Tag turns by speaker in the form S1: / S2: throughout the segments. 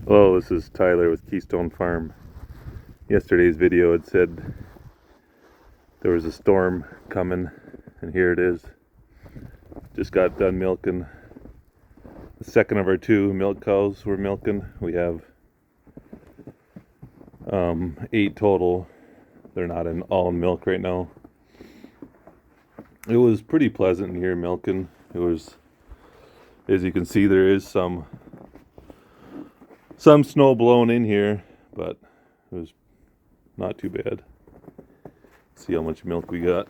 S1: Hello, this is Tyler with Keystone Farm. Yesterday's video had said there was a storm coming, and here it is. Just got done milking the second of our two milk cows we're milking. We have 8 total. They're not all in milk right now. It was pretty pleasant in here milking. It was, as you can see, there is some snow blowing in here, but it was not too bad. See how much milk we got.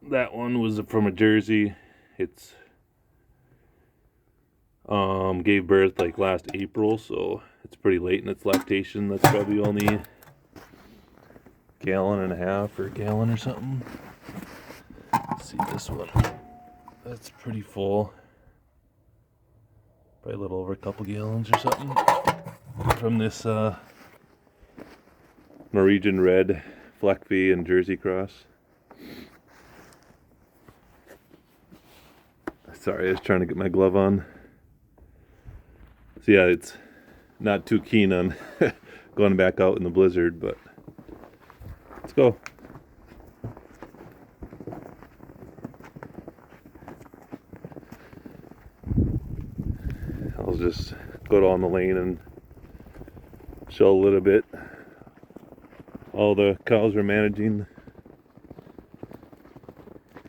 S1: That one was from a Jersey. It's gave birth like last April, so it's pretty late in its lactation. That's probably only a gallon and a half or a gallon or something. Let's see this one. That's pretty full. Probably a little over a couple gallons or something. From this Norwegian Red Fleckvieh and Jersey Cross. Sorry, I was trying to get my glove on. So yeah, it's not too keen on going back out in the blizzard, but let's go. I'll just go down the lane and show a little bit. All the cows are managing.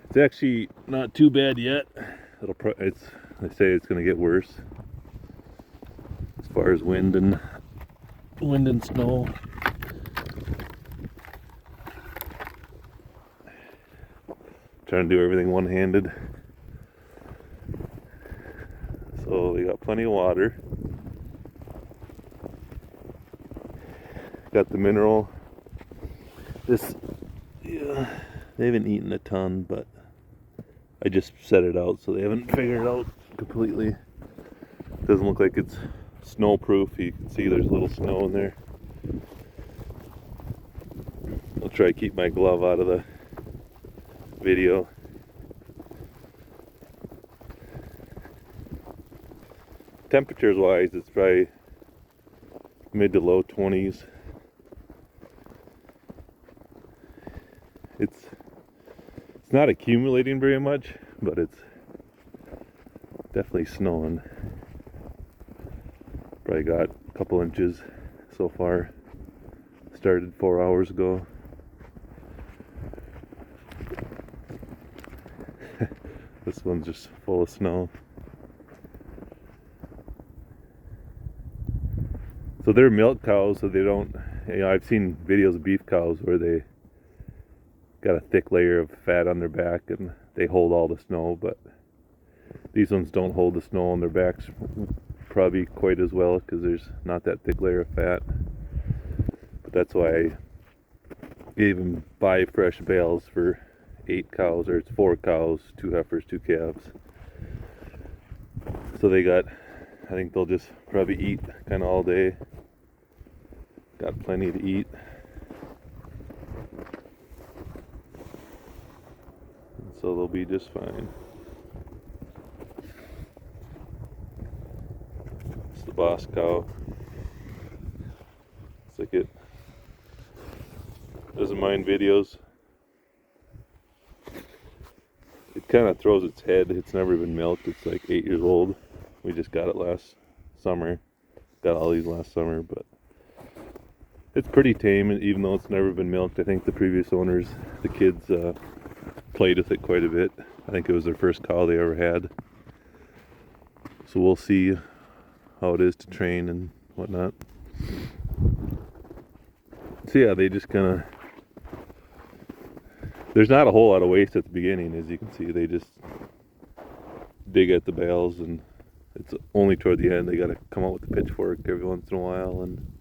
S1: It's actually not too bad yet. They say it's going to get worse as far as wind and snow. Trying to do everything one-handed. So they got plenty of water. Got the mineral. They haven't eaten a ton, but I just set it out, so they haven't figured it out completely. Doesn't look like it's snow proof. You can see there's a little snow in there. I'll try to keep my glove out of the video. Temperatures wise, it's probably mid to low 20s. It's not accumulating very much, but it's definitely snowing. Probably got a couple inches so far. Started 4 hours ago. This one's just full of snow. So they're milk cows, so they don't, I've seen videos of beef cows where they got a thick layer of fat on their back and they hold all the snow, but these ones don't hold the snow on their backs probably quite as well because there's not that thick layer of fat. But that's why I gave them 5 fresh bales for 8 cows, or it's 4 cows, 2 heifers, 2 calves. So they got, I think they'll just probably eat kind of all day. Got plenty to eat. So they'll be just fine. It's the boss cow. It's like it doesn't mind videos. It kind of throws its head. It's never been milked. It's like 8 years old. We just got it last summer. Got all these last summer, but it's pretty tame, even though it's never been milked. I think the previous owners, the kids, played with it quite a bit. I think it was their first cow they ever had. So we'll see how it is to train and whatnot. So yeah, they just kind of, there's not a whole lot of waste at the beginning, as you can see. They just dig at the bales, and it's only toward the end they got to come out with the pitchfork every once in a while and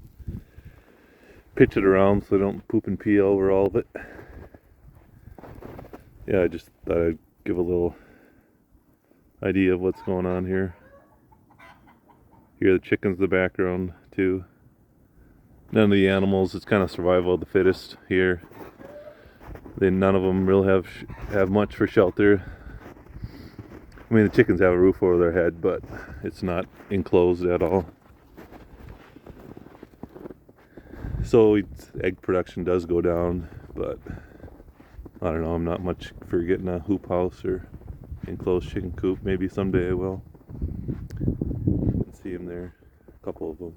S1: pitch it around so they don't poop and pee over all of it. Yeah, I just thought I'd give a little idea of what's going on here. Here the chickens in the background too. None of the animals, it's kind of survival of the fittest here. None of them really have much for shelter. I mean, the chickens have a roof over their head, but it's not enclosed at all. So egg production does go down, but I don't know, I'm not much for getting a hoop house or enclosed chicken coop. Maybe someday I will. You can see them there, a couple of them.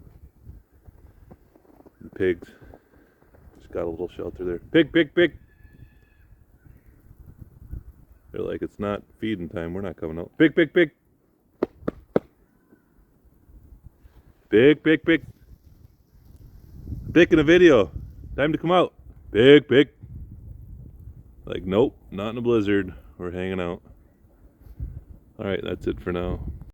S1: The pigs just got a little shelter there. Pig, pig, pig! They're like, it's not feeding time, we're not coming out. Pig, pig, pig! Pig, pig, pig! Pig in a video. Time to come out. Pig, pig! Like, nope, not in a blizzard. We're hanging out. Alright, that's it for now.